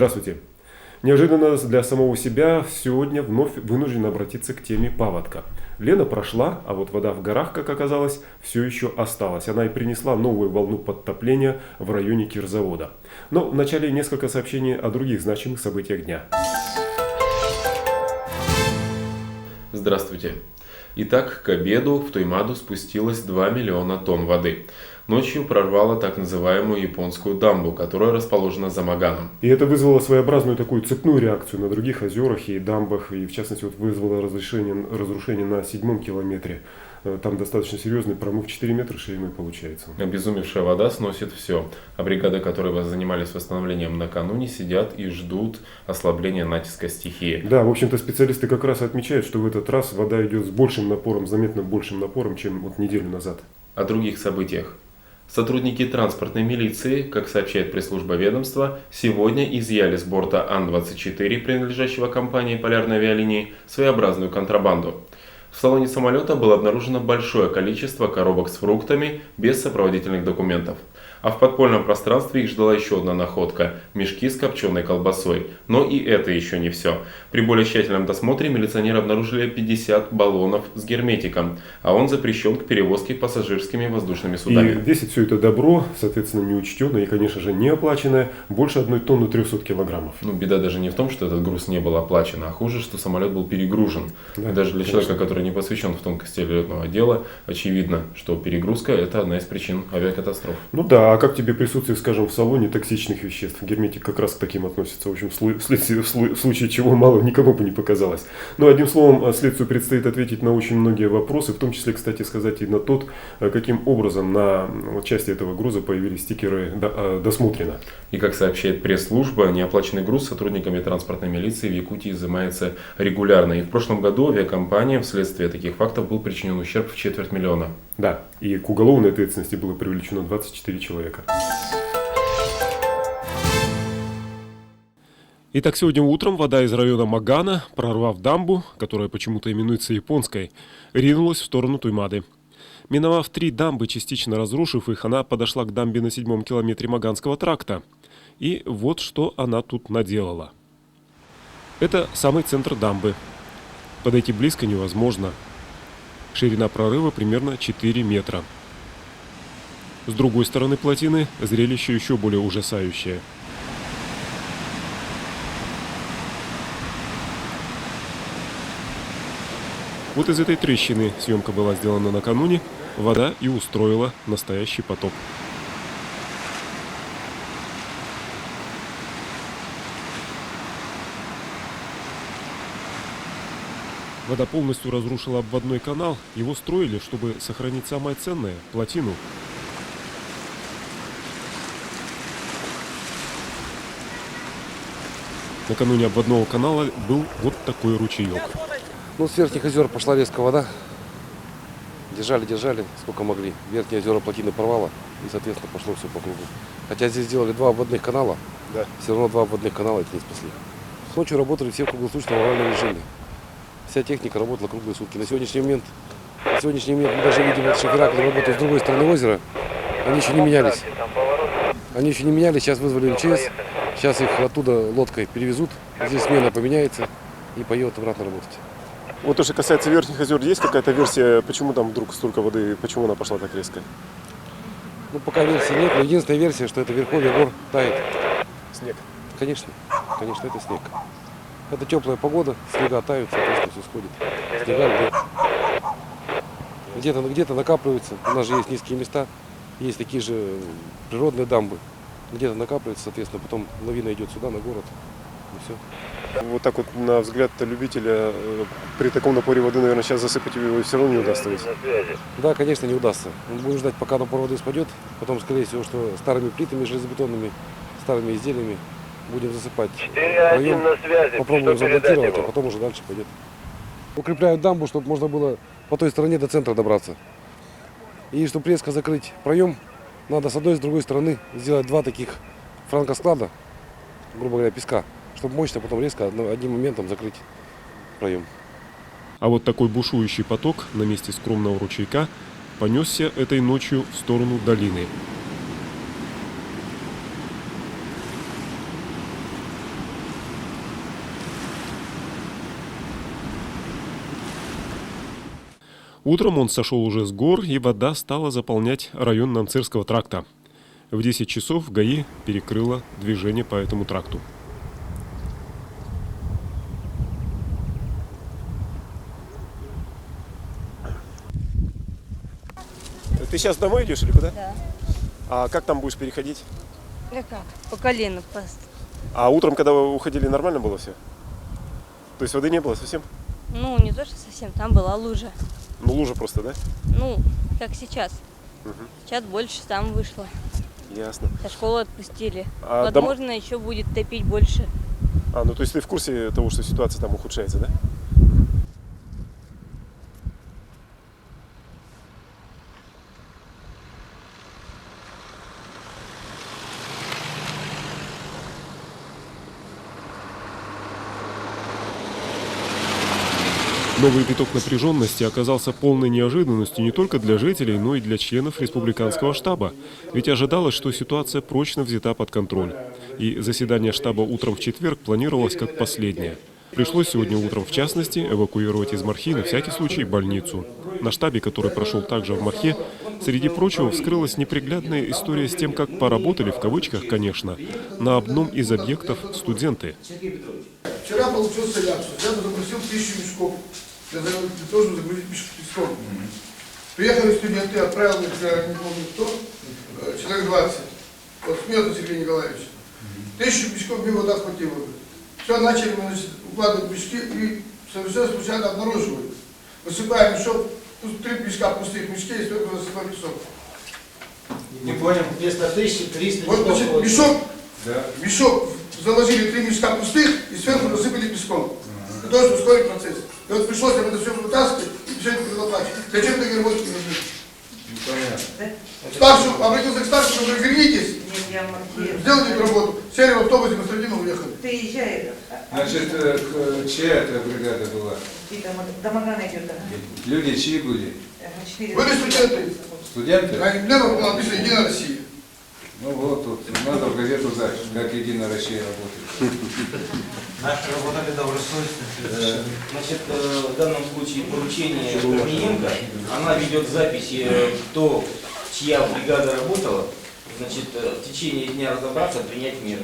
Здравствуйте. Неожиданно для самого себя сегодня вновь вынужден обратиться к теме паводка. Лето прошла, а вот вода в горах, как оказалось, все еще осталась. Она и принесла новую волну подтопления в районе Кирзавода. Но вначале несколько сообщений о других значимых событиях дня. Здравствуйте. Итак, к обеду в Туймаду спустилось 2 миллиона тонн воды. Ночью прорвало так называемую японскую дамбу, которая расположена за Маганом. И это вызвало своеобразную такую цепную реакцию на других озерах и дамбах. И в частности вызвало разрушение на 7-м километре. Там достаточно серьезный промыв 4 метра шириной получается. Обезумевшая вода сносит все. А бригады, которые занимались восстановлением накануне, сидят и ждут ослабления натиска стихии. Да, в общем-то специалисты как раз отмечают, что в этот раз вода идет с большим напором, заметно большим напором, чем вот неделю назад. О других событиях. Сотрудники транспортной милиции, как сообщает пресс-служба ведомства, сегодня изъяли с борта Ан-24, принадлежащего компании «Полярной авиалинии», своеобразную контрабанду. В салоне самолета было обнаружено большое количество коробок с фруктами без сопроводительных документов. А в подпольном пространстве их ждала еще одна находка – мешки с копченой колбасой. Но и это еще не все. При более тщательном досмотре милиционеры обнаружили 50 баллонов с герметиком, а он запрещен к перевозке пассажирскими воздушными судами. И весит все это добро, соответственно, неучтенное и, конечно же, не оплаченное, больше 1 тонны 300 килограммов. Беда даже не в том, что этот груз не был оплачен, а хуже, что самолет был перегружен. Да, и даже для человека, который не посвящен в тонкости летного дела, очевидно, что перегрузка – это одна из причин авиакатастроф. Ну да, а как тебе присутствие, скажем, в салоне токсичных веществ? Герметик как раз к таким относится. В общем, в случае чего мало никому бы не показалось. Но одним словом, следствию предстоит ответить на очень многие вопросы, в том числе, кстати сказать, и на тот, каким образом на части этого груза появились стикеры «Досмотрено». И как сообщает пресс-служба, неоплаченный груз сотрудниками транспортной милиции в Якутии изымается регулярно. И в прошлом году авиакомпаниям вследствие таких фактов был причинен ущерб в 250 000 000. Да, и к уголовной ответственности было привлечено 24 человека. Итак, сегодня утром вода из района Магана, прорвав дамбу, которая почему-то именуется японской, ринулась в сторону Туймады. Миновав 3 дамбы, частично разрушив их, она подошла к дамбе на 7-м километре Маганского тракта. И вот что она тут наделала. Это самый центр дамбы. Подойти близко невозможно. Ширина прорыва примерно 4 метра. С другой стороны плотины зрелище еще более ужасающее. Вот из этой трещины, съемка была сделана накануне, вода и устроила настоящий потоп. Вода полностью разрушила обводной канал. Его строили, чтобы сохранить самое ценное – плотину. Накануне обводного канала был вот такой ручеек. С верхних озер пошла резко вода. Держали, сколько могли. Верхние озера плотины порвало, и, соответственно, пошло все по кругу. Хотя здесь сделали 2 обводных канала, да. Все равно 2 обводных канала это не спасли. Ночью работали все в круглосуточном аварийном режиме. Вся техника работала круглые сутки. На сегодняшний момент мы даже видим шофера, которые работают с другой стороны озера, они еще не менялись. Сейчас вызвали МЧС, сейчас их оттуда лодкой перевезут, здесь смена поменяется и поедут обратно работать. Вот то, что касается верхних озер, есть какая-то версия, почему там вдруг столько воды, почему она пошла так резко? Пока версии нет, но единственная версия, что это верховье гор тает. Снег? Конечно, это снег. Это теплая погода, снега тают, соответственно, все сходит. Снега где-то накапливается, у нас же есть низкие места, есть такие же природные дамбы. Где-то накапливается, соответственно, потом лавина идет сюда, на город, и все. Вот так вот, на взгляд любителя, при таком напоре воды, наверное, сейчас засыпать его все равно не удастся. Да, конечно, не удастся. Мы будем ждать, пока напор воды спадет, потом, скорее всего, что старыми плитами железобетонными, старыми изделиями будем засыпать район, попробуем заблокировать, а потом уже дальше пойдет. Укрепляют дамбу, чтобы можно было по той стороне до центра добраться. И чтобы резко закрыть проем, надо с одной и с другой стороны сделать 2 таких франкосклада, грубо говоря, песка, чтобы мощно потом резко одним моментом закрыть проем. А вот такой бушующий поток на месте скромного ручейка понесся этой ночью в сторону долины. Утром он сошел уже с гор, и вода стала заполнять район Нанцирского тракта. В 10 часов ГАИ перекрыла движение по этому тракту. Ты сейчас домой идешь или куда? Да. А как там будешь переходить? Да как? По колено просто. А утром, когда вы уходили, нормально было все? То есть воды не было совсем? Ну, не то, что совсем, там была лужа. Ну, лужа просто, да? Ну, как сейчас. Сейчас больше там вышло. Ясно. Со школы отпустили. А Возможно, еще будет топить больше. ну то есть ты в курсе того, что ситуация там ухудшается, да? Новый виток напряженности оказался полной неожиданностью не только для жителей, но и для членов республиканского штаба. Ведь ожидалось, что ситуация прочно взята под контроль. И заседание штаба утром в четверг планировалось как последнее. Пришлось сегодня утром, в частности, эвакуировать из Мархи на всякий случай больницу. На штабе, который прошел также в Мархе, среди прочего вскрылась неприглядная история с тем, как поработали, в кавычках, конечно, на одном из объектов студенты. Вчера получился ляпсус. Я запросил 1000 мешков для того, чтобы загрузить песком. Приехали студенты, отправил их, я не помню кто, человек 20. Вот смеется Сергей Николаевич. 1000 мешков мне вода хватило. Все, начали мы, значит, укладывать мешки и совершенно случайно обнаруживают. Высыпаем мешок, 3 мешка пустых мешки и сверху засыпаем песок. Не понял, вместо 1300 Вот, значит, мешок, Да. мешок заложили 3 мешка пустых и сверху засыпали песком. Для того, чтобы ускорить процесс. И вот пришлось нам это все вытаскивать и все это перелопачивать. Зачем такие работы не нужны? Непонятно. Старшему, обратился к старшему, говорю, вернитесь, сделайте эту работу. Сели в автобусе, на Средину уехали. Ты езжай, Значит, чья это бригада была? и до Магана идет, да? Люди чьи были? 4. Были студенты. Студенты? На эмблемах было написано «Единая Россия». Ну вот, тут надо в газету дать, как Единая Россия работает. Наша работа добросовестная. Значит, в данном случае поручение Корниенко, она ведет записи, кто, чья бригада работала, значит, в течение дня разобраться, принять меры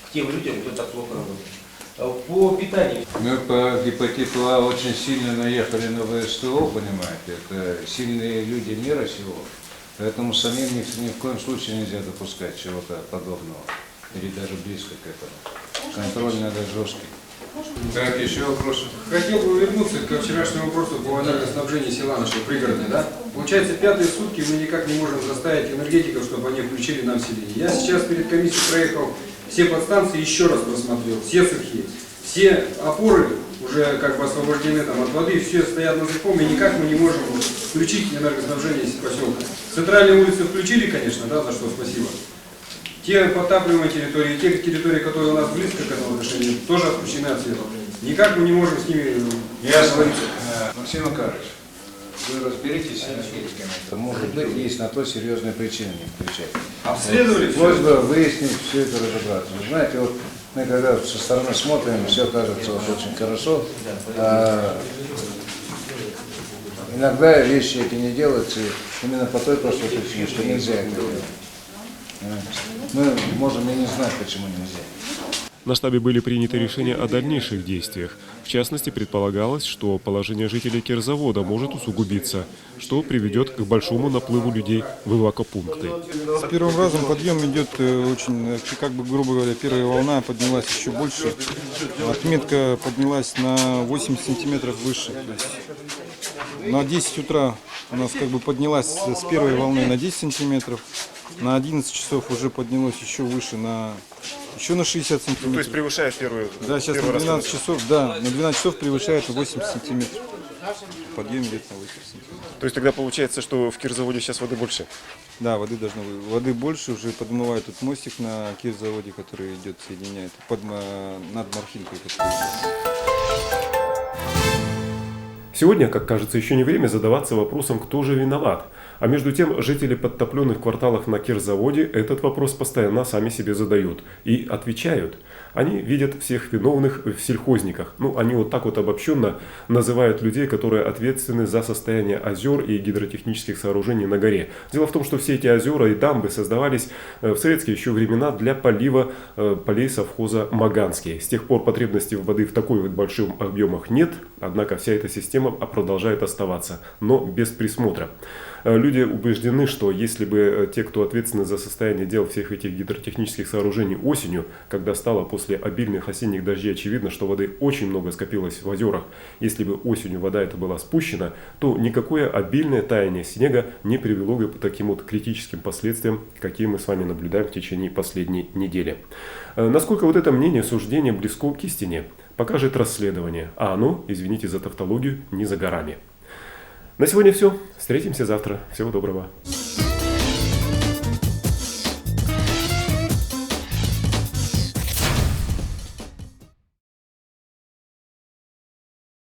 к тем людям, кто так плохо работает. По питанию. Мы по гепатиту А очень сильно наехали на ВСТО, понимаете, это сильные люди мира сего, поэтому самим ни в коем случае нельзя допускать чего-то подобного, или даже близко к этому. Контроль надо жесткий. Так, еще вопрос. Хотел бы вернуться к вчерашнему вопросу по энергоснабжению села нашей пригородной, да? Получается, 5-е сутки мы никак не можем заставить энергетиков, чтобы они включили нам селение. Я сейчас перед комиссией проехал все подстанции, еще раз просмотрел, все сухие. Все опоры уже как бы освобождены там от воды, все стоят на сухом, и никак мы не можем включить энергоснабжение поселка. Центральные улицы включили, конечно, да, за что спасибо. Те подтапливаемые территории, те территории, которые у нас близко к этому отношению, тоже отключены от света. Никак мы не можем с ними договориться. Максим Макарович, вы разберитесь с энергетиками. Может быть, есть на то серьезные причины не включать. Обследовали все? Просьба выяснить, все это разобраться. Вы знаете, вот мы когда со стороны смотрим, все кажется вот очень хорошо. Иногда вещи эти не делаются именно по той простой причине, что нельзя это делать. Мы можем и не знать, почему нельзя. На штабе были приняты решения о дальнейших действиях. В частности, предполагалось, что положение жителей Кирзавода может усугубиться, что приведет к большому наплыву людей в эвакопункты. С первым разом подъем идет очень, как бы, грубо говоря, первая волна поднялась еще больше. Отметка поднялась на 80 сантиметров выше. То есть на 10 утра у нас как бы поднялась с первой волны на 10 сантиметров. На 11 часов уже поднялось еще выше, еще на 60 сантиметров. То есть превышает первую. Да, сейчас на 12 часов, да, на 12 часов превышает 80 сантиметров. Подъем где-то на 80 сантиметров. То есть тогда получается, что в Кирзаводе сейчас воды больше? Да, воды больше, уже подмывает тут мостик на Кирзаводе, который идет, соединяет над Мархинкой. Сегодня, как кажется, еще не время задаваться вопросом, кто же виноват. А между тем, жители подтопленных кварталов на кирзаводе этот вопрос постоянно сами себе задают и отвечают. Они видят всех виновных в сельхозниках. Они вот так вот обобщенно называют людей, которые ответственны за состояние озер и гидротехнических сооружений на горе. Дело в том, что все эти озера и дамбы создавались в советские еще времена для полива полей совхоза Маганский. С тех пор потребности в воды в такой вот больших объемах нет, однако вся эта система продолжает оставаться, но без присмотра. Люди убеждены, что если бы те, кто ответственны за состояние дел всех этих гидротехнических сооружений осенью, когда стало после обильных осенних дождей очевидно, что воды очень много скопилось в озерах, если бы осенью вода эта была спущена, то никакое обильное таяние снега не привело бы к таким вот критическим последствиям, какие мы с вами наблюдаем в течение последней недели. Насколько вот это мнение, суждение близко к истине, покажет расследование, а оно, извините за тавтологию, не за горами. На сегодня все. Встретимся завтра. Всего доброго.